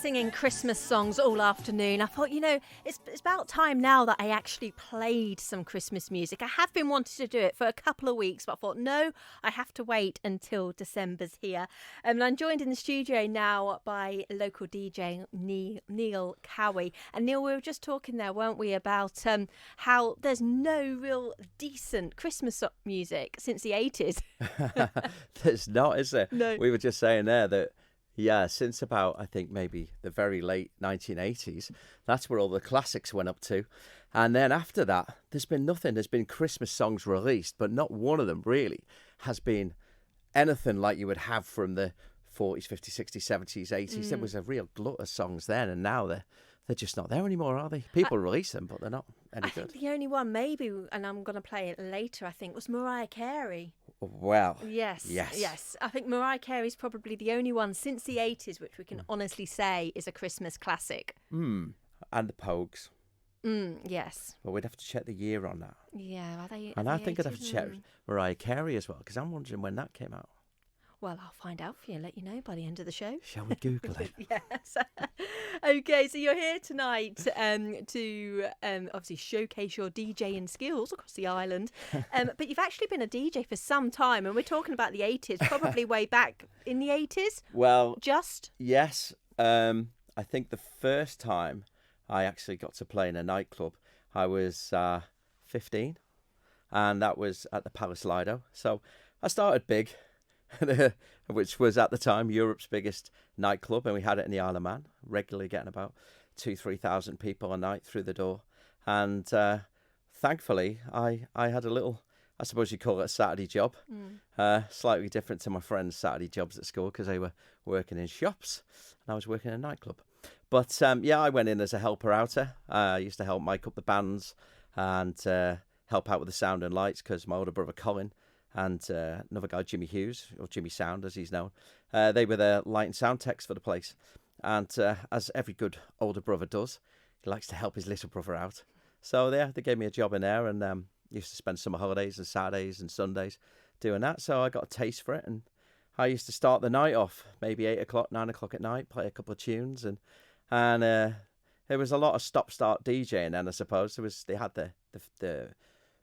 singing Christmas songs all afternoon. I thought, it's about time now that I actually played some Christmas music. I have been wanting to do it for a couple of weeks, but I thought, no, I have to wait until December's here. And I'm joined in the studio now by local DJ Neil Cowie. And Neil, we were just talking there, weren't we, about how there's no real decent Christmas music since the 80s. There's not, is there? No. We were just saying there that, yeah, since about, I think, maybe the very late 1980s, that's where all the classics went up to. And then after that, there's been nothing. There's been Christmas songs released, but not one of them really has been anything like you would have from the 40s, 50s, 60s, 70s, 80s. There was a real glut of songs then, and now they're just not there anymore, are they? People release them, but they're not any good. I think the only one maybe, and I'm going to play it later, I think, was Mariah Carey. Well, Yes. I think Mariah Carey's probably the only one since the 80s which we can honestly say is a Christmas classic. And the Pogues. Yes. Well, we'd have to check the year on that. Yeah, are they? And are I they think I'd have to 80s? check Mariah Carey as well, because I'm wondering when that came out. Well, I'll find out for you and let you know by the end of the show. Shall we Google it? Yes. Okay, so you're here tonight to obviously showcase your DJing skills across the island. But you've actually been a DJ for some time, and we're talking about the 80s, probably way back in the 80s? Well, Just? yes. I think the first time I actually got to play in a nightclub, I was 15, and that was at the Palace Lido. So I started big, which was at the time Europe's biggest nightclub, and we had it in the Isle of Man, regularly getting about 2,000-3,000 people a night through the door. And thankfully, I had a little, I suppose you'd call it a Saturday job, slightly different to my friends' Saturday jobs at school because they were working in shops and I was working in a nightclub. But yeah, I went in as a helper-outer. I used to help mic up the bands and help out with the sound and lights because my older brother Colin and another guy, Jimmy Hughes, or Jimmy Sound as he's known, they were the light and sound techs for the place. And as every good older brother does, he likes to help his little brother out. So yeah, they gave me a job in there, and used to spend summer holidays and Saturdays and Sundays doing that. So I got a taste for it, and I used to start the night off, maybe 8 o'clock, 9 o'clock at night, play a couple of tunes, and there was a lot of stop-start DJing then, I suppose. They had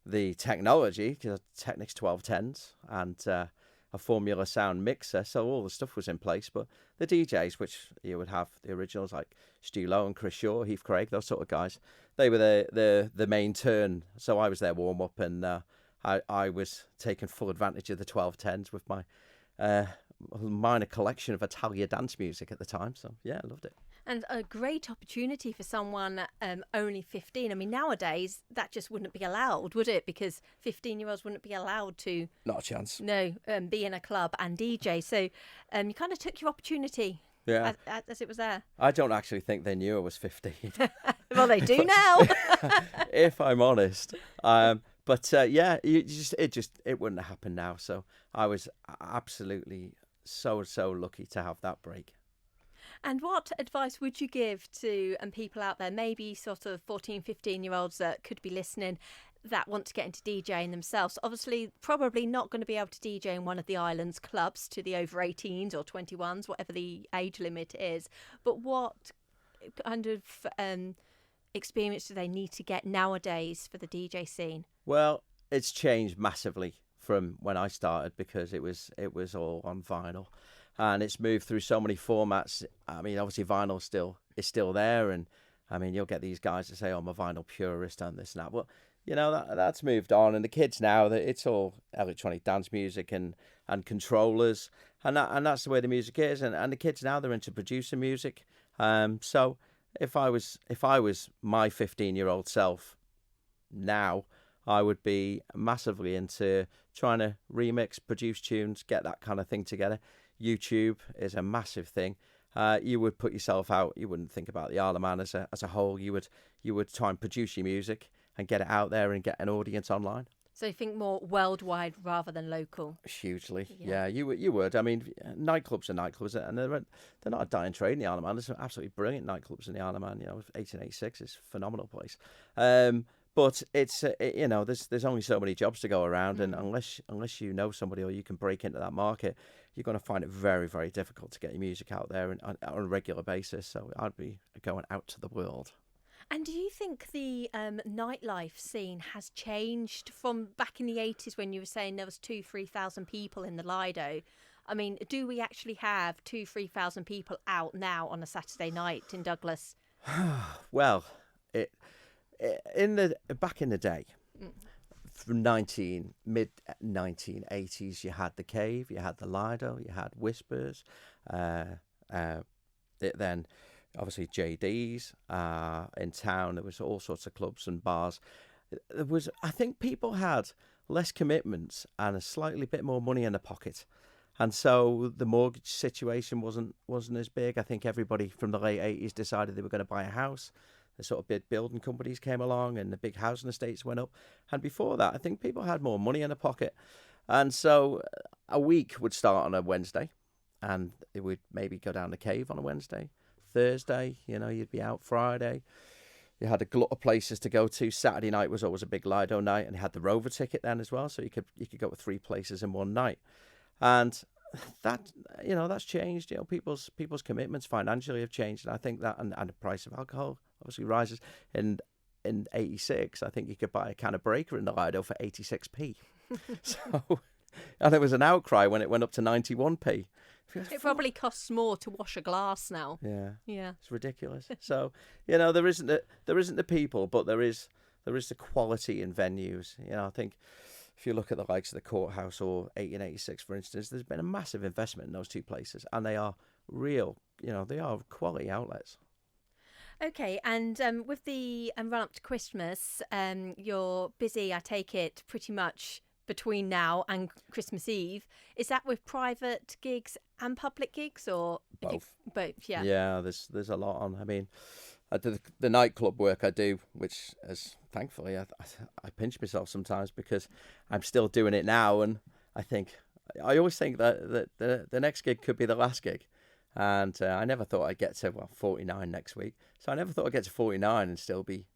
the technology, Technics 1210s, and a Formula Sound mixer, so all the stuff was in place. But the DJs, which you would have the originals like Stu Lowe and Chris Shaw, Heath Craig, those sort of guys, they were the main turn. So I was their warm-up, and I was taking full advantage of the 1210s with my minor collection of Italian dance music at the time. So yeah, I loved it. And a great opportunity for someone only 15. I mean, nowadays, that just wouldn't be allowed, would it? Because 15-year-olds wouldn't be allowed to... Not a chance. No, be in a club and DJ. So you kind of took your opportunity as it was there. I don't actually think they knew I was 15. Well, they do now. If I'm honest. But yeah, it wouldn't have happened now. So I was absolutely so lucky to have that break. And what advice would you give to people out there, maybe sort of 14, 15-year-olds that could be listening that want to get into DJing themselves? Obviously, probably not going to be able to DJ in one of the island's clubs to the over 18s or 21s, whatever the age limit is. But what kind of experience do they need to get nowadays for the DJ scene? Well, it's changed massively from when I started because it was all on vinyl. And it's moved through so many formats. I mean, obviously vinyl is still there, and I mean, you'll get these guys to say, "Oh, I'm a vinyl purist," and this and that. But you know, that's moved on, and the kids now, it's all electronic dance music and controllers, and that's the way the music is. And the kids now, they're into producing music. So if I was my 15-year-old self now, I would be massively into trying to remix, produce tunes, get that kind of thing together. YouTube is a massive thing. You would put yourself out. You wouldn't think about the Isle of Man as a whole. You would try and produce your music and get it out there and get an audience online. So you think more worldwide rather than local? Hugely, yeah. You would. I mean, nightclubs are nightclubs, and they're not a dying trade in the Isle of Man. There's some absolutely brilliant nightclubs in the Isle of Man. 1886 is a phenomenal place. But it's there's only so many jobs to go around, and unless you know somebody or you can break into that market, you're going to find it very, very difficult to get your music out there on a regular basis. So I'd be going out to the world. And do you think the nightlife scene has changed from back in the 80s when you were saying there was 3,000 people in the Lido? I mean, do we actually have 3,000 people out now on a Saturday night in Douglas? Well, back in the day, from mid 1980s, you had the Cave, you had the Lido, you had Whispers, then obviously JD's in town. There was all sorts of clubs and bars. I think people had less commitments and a slightly bit more money in their pocket, and so the mortgage situation wasn't as big. I think everybody from the late 80s decided they were going to buy a house. The sort of big building companies came along and the big housing estates went up. And before that, I think people had more money in their pocket. And so a week would start on a Wednesday, and it would maybe go down the Cave on a Wednesday. Thursday, you'd be out Friday. You had a glut of places to go to. Saturday night was always a big Lido night, and you had the Rover ticket then as well. So you could go to 3 places in one night. And that's changed. People's commitments financially have changed. And I think that, and the price of alcohol obviously rises. In 86, I think you could buy a can of Breaker in the Lido for 86p. So, and there was an outcry when it went up to 91p. It probably costs more to wash a glass now. Yeah, it's ridiculous. So there isn't the people, but there is the quality in venues. I think if you look at the likes of the Courthouse or 1886, for instance, there's been a massive investment in those 2 places, and they are real. They are quality outlets. Okay, and with the run up to Christmas, you're busy, I take it, pretty much between now and Christmas Eve. Is that with private gigs and public gigs, or both? Both, yeah. Yeah, there's a lot on. I mean, I do the nightclub work I do, which is thankfully I pinch myself sometimes because I'm still doing it now, and I always think that the next gig could be the last gig. And I never thought I'd get to 49 next week. So I never thought I'd get to 49 and still be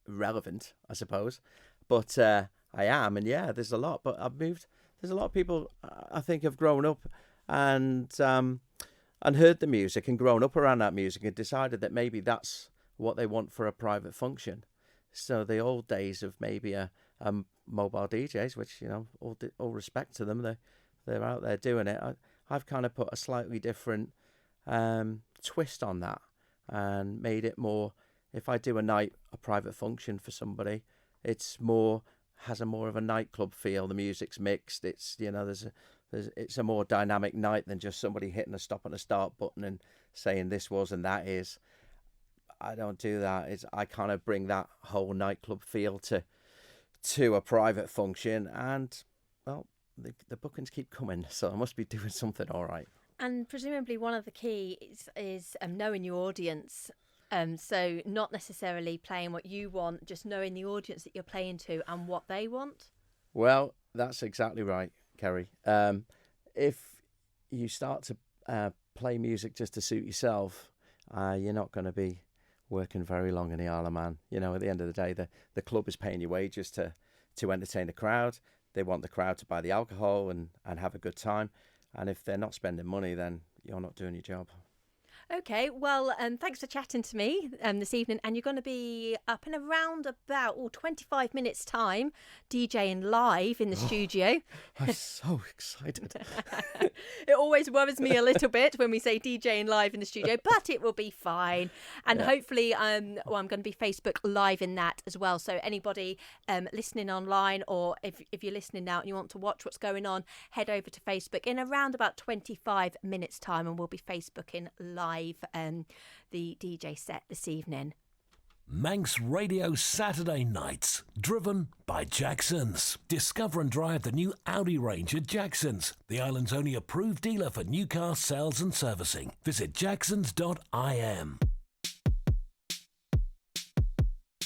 relevant, I suppose. But I am, and yeah, there's a lot. But I've moved. There's a lot of people I think have grown up and heard the music and grown up around that music and decided that maybe that's what they want for a private function. So the old days of maybe a mobile DJs, which all respect to them, they're out there doing it. I've kind of put a slightly different twist on that and made it more, if I do a private function for somebody, has a more of a nightclub feel. The music's mixed. It's it's a more dynamic night than just somebody hitting a stop and a start button and saying this was and that is. I don't do that. I kind of bring that whole nightclub feel to a private function, and well, the bookings keep coming, so I must be doing something all right. And presumably one of the keys is knowing your audience. So not necessarily playing what you want, just knowing the audience that you're playing to and what they want. Well, that's exactly right, Kerry. If you start to play music just to suit yourself, you're not going to be working very long in the Isle of Man. At the end of the day, the club is paying you wages to entertain the crowd. They want the crowd to buy the alcohol and have a good time. And if they're not spending money, then you're not doing your job. Okay, well, thanks for chatting to me this evening. And you're going to be up in around about 25 minutes' time, DJing live in the studio. I'm so excited. It always worries me a little bit when we say DJing live in the studio, but it will be fine. And hopefully, I'm going to be Facebook Live in that as well. So anybody listening online, or if you're listening now and you want to watch what's going on, head over to Facebook in around about 25 minutes' time, and we'll be Facebooking live the DJ set this evening. Manx Radio Saturday nights, driven by Jackson's. Discover and drive the new Audi range at Jackson's, the island's only approved dealer for new car sales and servicing. Visit jacksons.im.